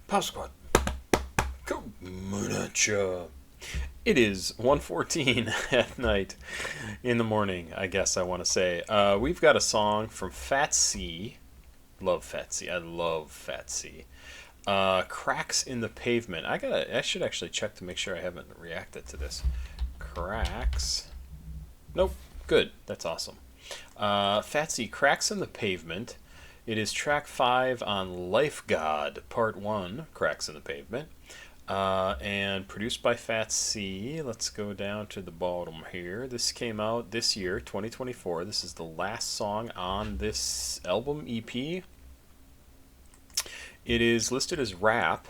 Pasquatjon, coming at ya. It is 1:14 at night in the morning, I guess I want to say. We've got a song from fats'e. Love fats'e. I love fats'e. Cracks in the Pavement. I should actually check to make sure I haven't reacted to this. Cracks. Nope. Good. That's awesome. fats'e, Cracks in the Pavement. It is track 5 on Life God, part 1, Cracks in the Pavement. And produced by fats'e. Let's go down to the bottom here. This came out this year, 2024. This is the last song on this album EP. It is listed as rap.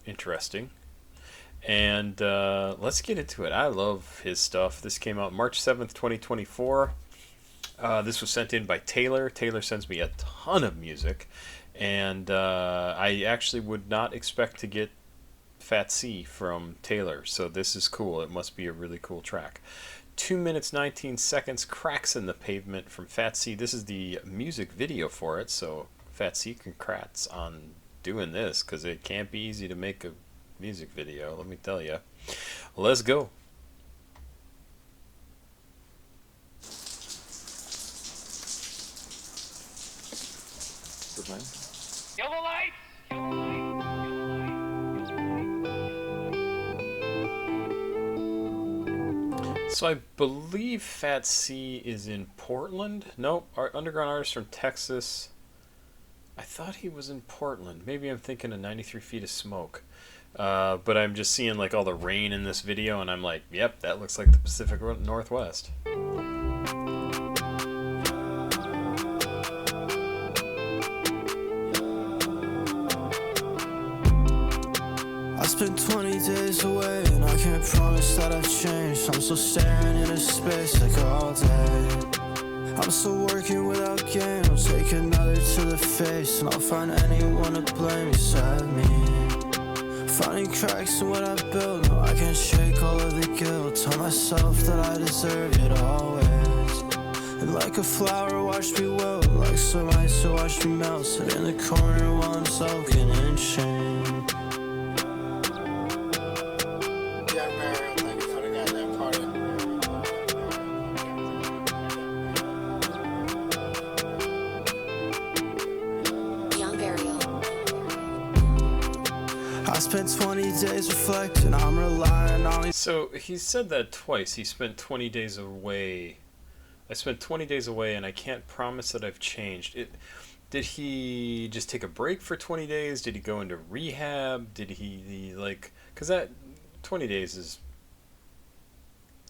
Interesting. And let's get into it. I love his stuff. This came out March 7th, 2024. This was sent in by Taylor. Taylor sends me a ton of music. And I actually would not expect to get fats'e from Taylor. So this is cool. It must be a really cool track. 2 minutes, 19 seconds, Cracks in the Pavement from fats'e. This is the music video for it. So fats'e, congrats on doing this, because it can't be easy to make a music video, let me tell you. Let's go. Yellow lights! So I believe fats'e is in Portland. Nope, our underground artist from Texas. I thought he was in Portland. Maybe I'm thinking of 93 Feet of Smoke. But I'm just seeing like all the rain in this video, and I'm like, yep, that looks like the Pacific Northwest. I spent 20 days away, and I can't promise that I've changed. I'm still staring into space like all day. I'm still working without gain. I'll take another to the face, and I'll find anyone to blame except me. Finding cracks in what I built. No, I can't shake all of the guilt. Tell myself that I deserve it always. And like a flower, watch me wilt. Like some ice, so watch me melt. Sit in the corner while I'm soaking in shame. I spent 20 days reflecting, I'm relying on... So he said that twice. He spent 20 days away. I spent 20 days away, and I can't promise that I've changed. Did he just take a break for 20 days? Did he go into rehab? Did he like... Because that 20 days is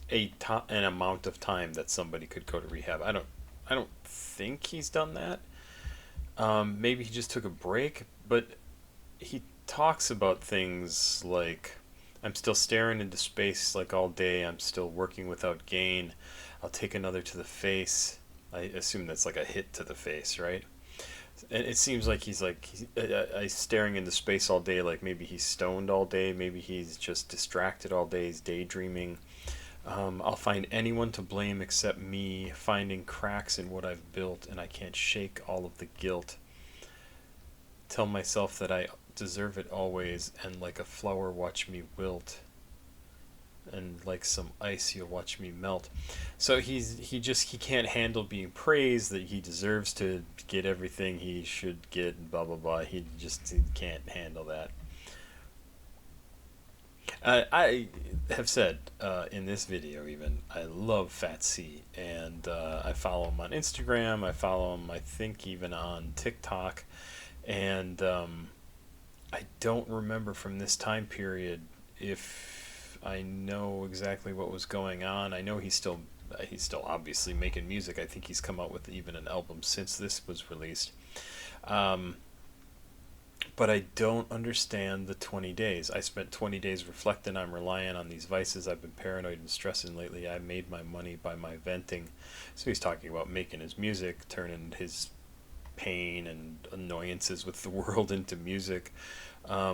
an amount of time that somebody could go to rehab. I don't think he's done that. Maybe he just took a break, but he talks about things like, I'm still staring into space like all day, I'm still working without gain, I'll take another to the face. I assume that's like a hit to the face, right? And it seems like he's staring into space all day, like maybe he's stoned all day, maybe he's just distracted all day, he's daydreaming. I'll find anyone to blame except me, finding cracks in what I've built, and I can't shake all of the guilt. Tell myself that I deserve it always, and like a flower watch me wilt, and like some ice you'll watch me melt. So he can't handle being praised, that he deserves to get everything he should get, and blah blah blah. He can't handle that. I have said in this video even, I love fats'e, and I follow him on Instagram, I follow him I think even on TikTok, and I don't remember from this time period if I know exactly what was going on. I know he's still obviously making music. I think he's come out with even an album since this was released. But I don't understand the 20 days. I spent 20 days reflecting. I'm relying on these vices. I've been paranoid and stressing lately. I made my money by my venting. So he's talking about making his music, turning his pain and annoyances with the world into music. I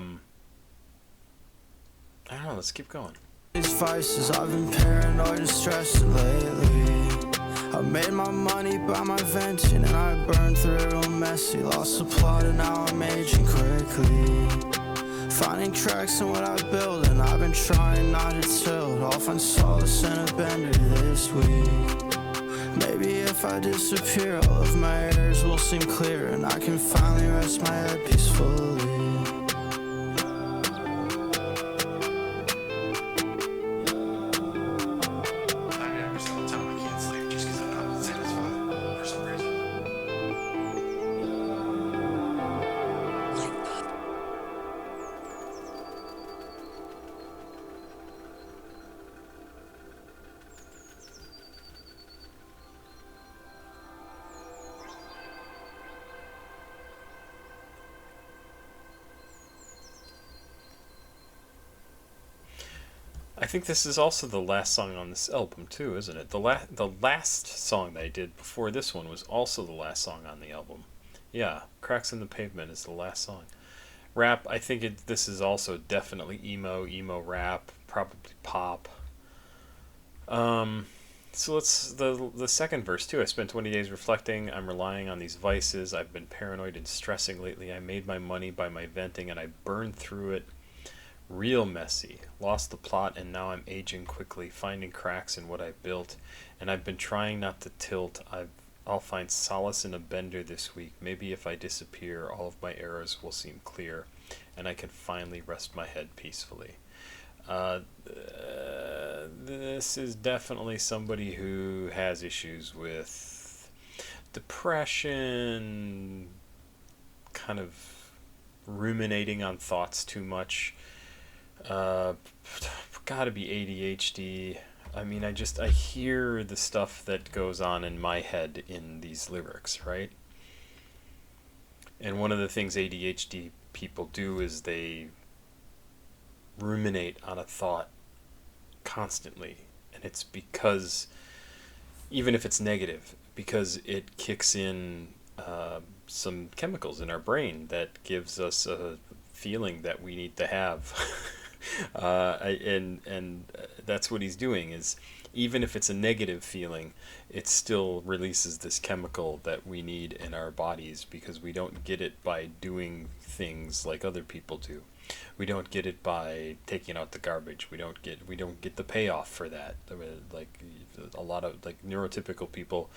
don't know, let's keep going. These vices, I've been paranoid and stressing lately. I made my money by my venting, and I burned through it real messy. Lost the plot and now I'm aging quickly. Finding cracks in what I build, and I've been trying not to tilt. I'll find solace in a bender this week. Maybe if I disappear, all of my errors will seem clear, and I can finally rest my head peacefully. I think this is also the last song on this album too, isn't it? The last song that I did before this one was also the last song on the album. Yeah, Cracks in the Pavement is the last song. Rap, I think this is also definitely emo rap, probably pop. So let's the second verse too. I spent 20 days reflecting. I'm relying on these vices. I've been paranoid and stressing lately. I made my money by my venting, and I burned through it. Real messy. Lost the plot, and now I'm aging quickly, finding cracks in what I built, and I've been trying not to tilt. I'll find solace in a bender this week. Maybe if I disappear, all of my errors will seem clear, and I can finally rest my head peacefully. This is definitely somebody who has issues with depression, kind of ruminating on thoughts too much. Gotta be ADHD. I mean, I hear the stuff that goes on in my head in these lyrics, right? And one of the things ADHD people do is they ruminate on a thought constantly. And it's because, even if it's negative, because it kicks in some chemicals in our brain that gives us a feeling that we need to have. And that's what he's doing, is even if it's a negative feeling, it still releases this chemical that we need in our bodies, because we don't get it by doing things like other people do. We don't get it by taking out the garbage. We don't get the payoff for that. Like a lot of like neurotypical people,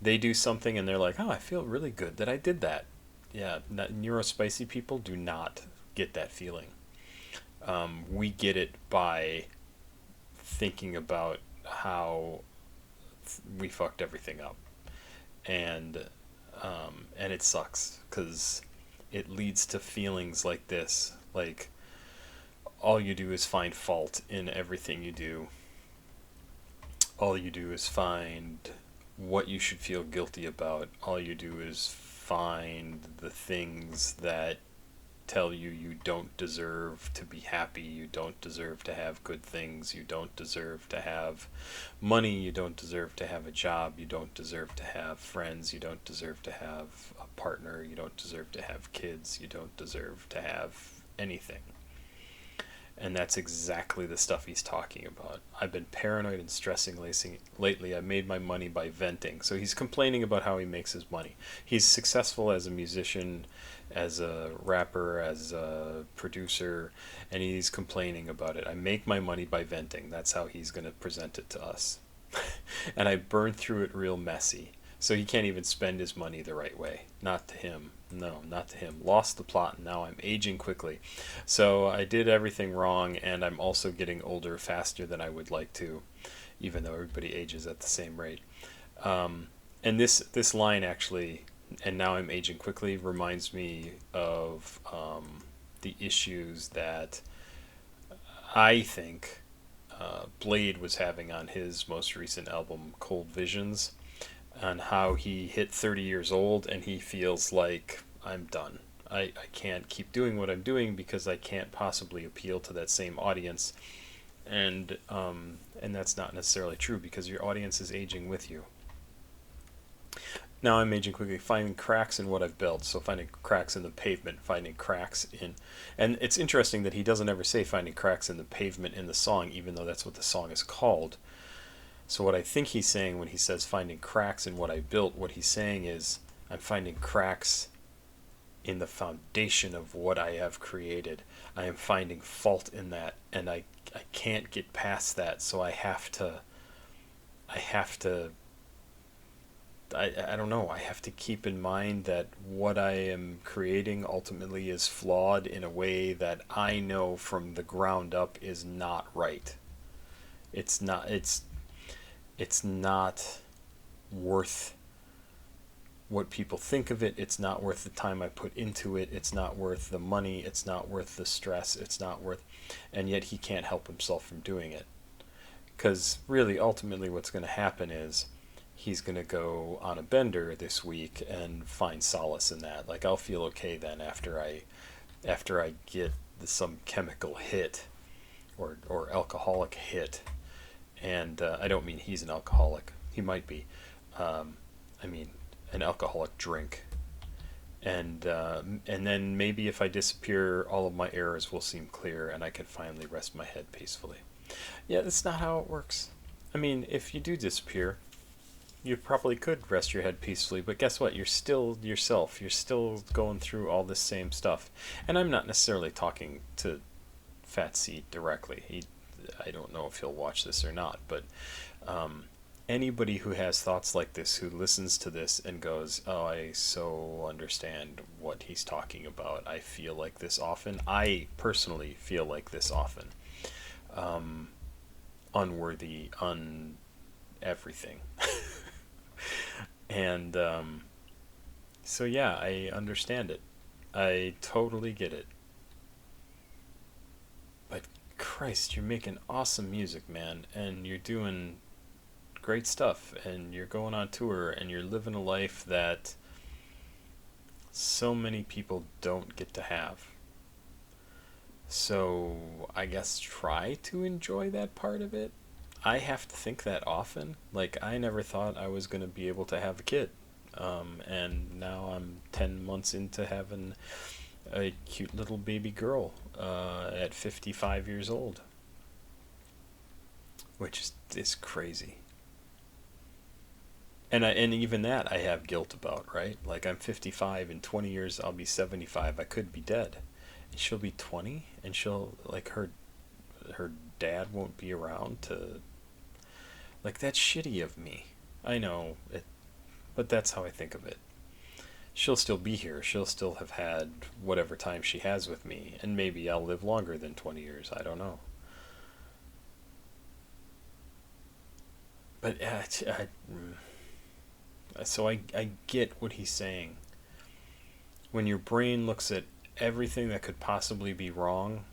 they do something and they're like, oh, I feel really good that I did that. Yeah, neurospicy people do not get that feeling. We get it by thinking about how we fucked everything up, and it sucks because it leads to feelings like this. Like, all you do is find fault in everything you do. All you do is find what you should feel guilty about. All you do is find the things that tell you you don't deserve to be happy, you don't deserve to have good things, you don't deserve to have money, you don't deserve to have a job, you don't deserve to have friends, you don't deserve to have a partner, you don't deserve to have kids, you don't deserve to have anything. And that's exactly the stuff he's talking about. I've been paranoid and stressing lately. I made my money by venting. So he's complaining about how he makes his money. He's successful as a musician, as a rapper, as a producer, and he's complaining about it. I make my money by venting. That's how he's going to present it to us. And I burned through it real messy. So he can't even spend his money the right way. Not to him. No, not to him. Lost the plot, and now I'm aging quickly. So I did everything wrong, and I'm also getting older faster than I would like to, even though everybody ages at the same rate. And this line actually, and now I'm aging quickly, reminds me of the issues that I think Blade was having on his most recent album, Cold Visions, on how he hit 30 years old and he feels like, I'm done. I can't keep doing what I'm doing because I can't possibly appeal to that same audience. And that's not necessarily true, because your audience is aging with you. Now I'm aging quickly, finding cracks in what I've built. So finding cracks in the pavement, finding cracks in... And it's interesting that he doesn't ever say finding cracks in the pavement in the song, even though that's what the song is called. So what I think he's saying when he says finding cracks in what I built, what he's saying is, I'm finding cracks in the foundation of what I have created. I am finding fault in that, and I can't get past that, so I have to I don't know, I have to keep in mind that what I am creating ultimately is flawed in a way that I know from the ground up is not right. It's not worth what people think of it. It's not worth the time I put into it. It's not worth the money. It's not worth the stress. It's not worth, and yet he can't help himself from doing it. Because really, ultimately, what's going to happen is he's going to go on a bender this week and find solace in that. Like, I'll feel okay then after I get some chemical hit or alcoholic hit. And I don't mean he's an alcoholic. He might be. I mean an alcoholic drink. And then maybe if I disappear, all of my errors will seem clear and I can finally rest my head peacefully. Yeah, that's not how it works. I mean, if you do disappear, you probably could rest your head peacefully, but guess what? You're still yourself. You're still going through all this same stuff. And I'm not necessarily talking to fats'e directly. I don't know if he'll watch this or not, but anybody who has thoughts like this, who listens to this and goes, oh, I so understand what he's talking about. I feel like this often. I personally feel like this often. Unworthy, everything. And so yeah, I understand it. I totally get it. But Christ, you're making awesome music, man, and you're doing great stuff, and you're going on tour, and you're living a life that so many people don't get to have. So I guess try to enjoy that part of it. I have to think that often. Like, I never thought I was going to be able to have a kid. And now I'm 10 months into having a cute little baby girl at 55 years old. Which is crazy. And even that I have guilt about, right? Like, I'm 55, in 20 years I'll be 75. I could be dead. And she'll be 20, and she'll, like, her dad won't be around to... Like, that's shitty of me. I know it, but that's how I think of it. She'll still be here. She'll still have had whatever time she has with me, and maybe I'll live longer than 20 years. I don't know. But so I get what he's saying. When your brain looks at everything that could possibly be wrong,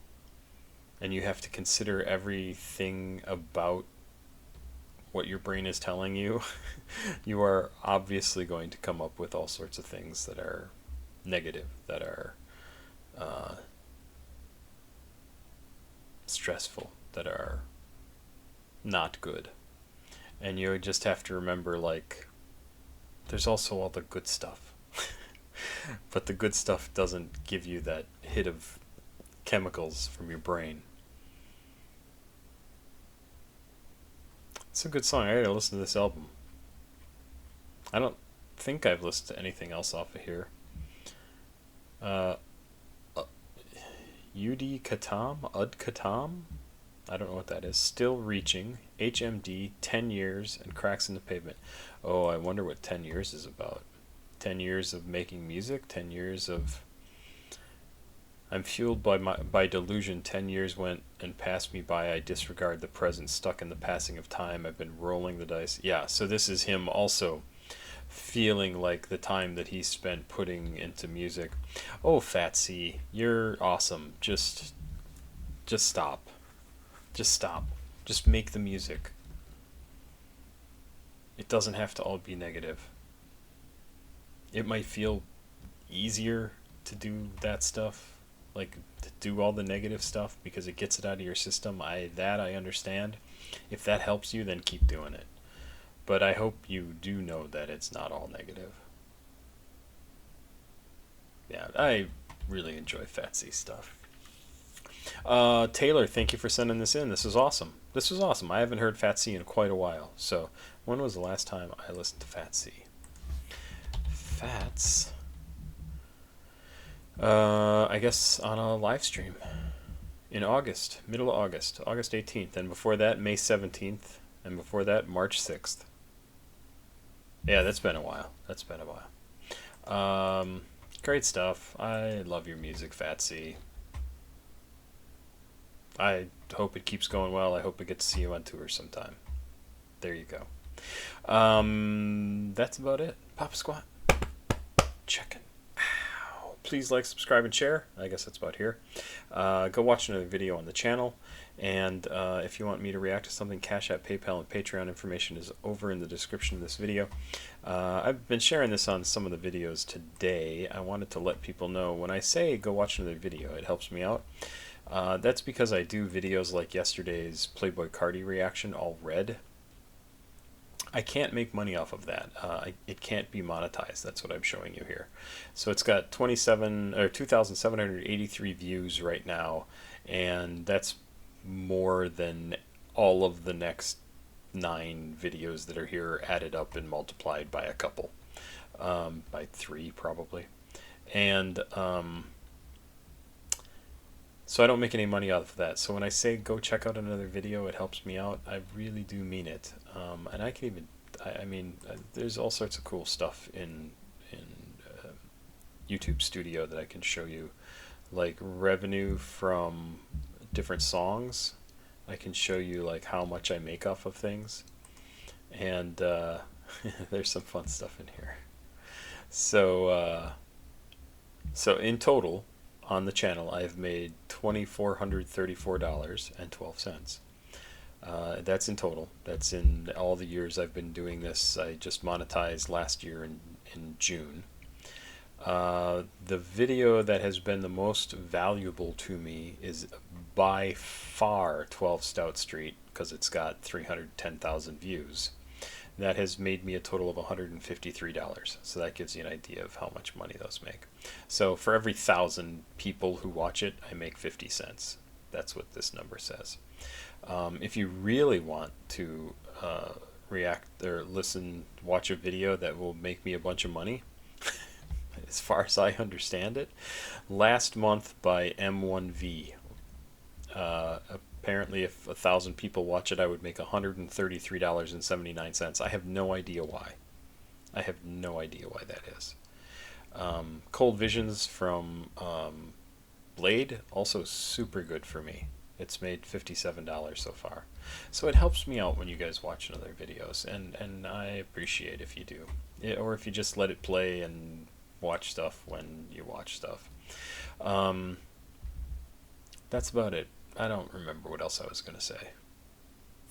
and you have to consider everything about what your brain is telling you, you are obviously going to come up with all sorts of things that are negative, that are stressful, that are not good. And you just have to remember, like, there's also all the good stuff. But the good stuff doesn't give you that hit of chemicals from your brain. It's a good song. I gotta listen to this album. I don't think I've listened to anything else off of here. Ud Katam? I don't know what that is. Still Reaching. HMD, 10 years, and Cracks in the Pavement. Oh, I wonder what 10 years is about. 10 years of making music? 10 years of... I'm fueled by delusion. 10 years went and passed me by. I disregard the present, stuck in the passing of time. I've been rolling the dice. Yeah, so this is him also feeling like the time that he spent putting into music. Oh, fats'e, you're awesome. Just stop. Just stop. Just make the music. It doesn't have to all be negative. It might feel easier to do that stuff, like to do all the negative stuff, because it gets it out of your system. I understand. If that helps you, then keep doing it. But I hope you do know that it's not all negative. Yeah, I really enjoy fats'e stuff. Taylor, thank you for sending this in. This was awesome. This was awesome. I haven't heard fats'e in quite a while. So, when was the last time I listened to fats'e? Fats. I guess on a live stream in August, middle of August, August 18th, and before that, May 17th, and before that, March 6th. Yeah, that's been a while. That's been a while. Great stuff. I love your music, fats'e. I hope it keeps going well. I hope I get to see you on tour sometime. There you go. That's about it. Papa Squat. Checking. Ow. Please like, subscribe, and share. I guess that's about here. Go watch another video on the channel. And if you want me to react to something, CashApp, PayPal, and Patreon information is over in the description of this video. I've been sharing this on some of the videos today. I wanted to let people know when I say go watch another video, it helps me out. That's because I do videos like yesterday's Playboy Cardi reaction, all red. I can't make money off of that. It can't be monetized. That's what I'm showing you here. So it's got 2,783 views right now, and that's more than all of the next 9 videos that are here added up and multiplied by a couple, by 3 probably. And so I don't make any money out of that. So when I say go check out another video, it helps me out. I really do mean it. And I can even, I mean, there's all sorts of cool stuff in YouTube Studio that I can show you, like revenue from different songs. I can show you like how much I make off of things, and there's some fun stuff in here. So so in total on the channel I've made $2,434.12. That's in total. That's in all the years I've been doing this. I just monetized last year in June. The video that has been the most valuable to me is by far 12 Stout Street, because it's got 310,000 views. That has made me a total of $153. So that gives you an idea of how much money those make. So for every 1,000 people who watch it, I make 50 cents. That's what this number says. If you really want to react or listen, watch a video that will make me a bunch of money, as far as I understand it, last month by M1V, apparently if 1,000 people watch it, I would make $133.79. I have no idea why. I have no idea why that is. Cold Visions from Blade, also super good for me. It's made $57 so far. So it helps me out when you guys watch other videos, and I appreciate if you do. Or if you just let it play and watch stuff when you watch stuff. That's about it. I don't remember what else I was going to say.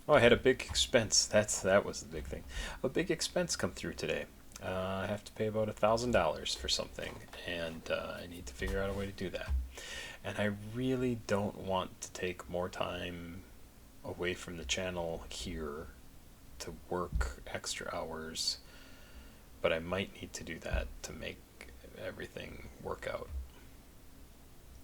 Oh, I had a big expense. That was the big thing. A big expense come through today. I have to pay about $1,000 for something, and I need to figure out a way to do that. And I really don't want to take more time away from the channel here to work extra hours, but I might need to do that to make everything work out.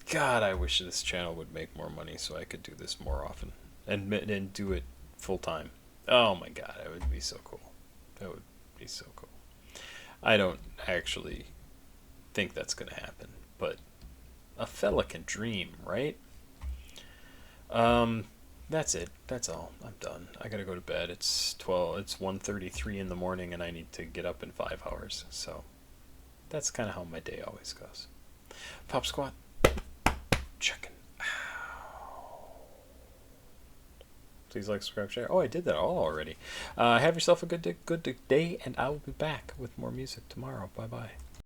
God, I wish this channel would make more money so I could do this more often and do it full time. Oh my God, it would be so cool. That would be so cool. I don't actually think that's going to happen, but a fella can dream, right? That's it. That's all. I'm done. I gotta go to bed. It's 1:33 in the morning, and I need to get up in 5 hours. So that's kind of how my day always goes. Pop Squat. Checking. Please like, subscribe, share. Oh, I did that all already. Have yourself a good day, and I will be back with more music tomorrow. Bye bye.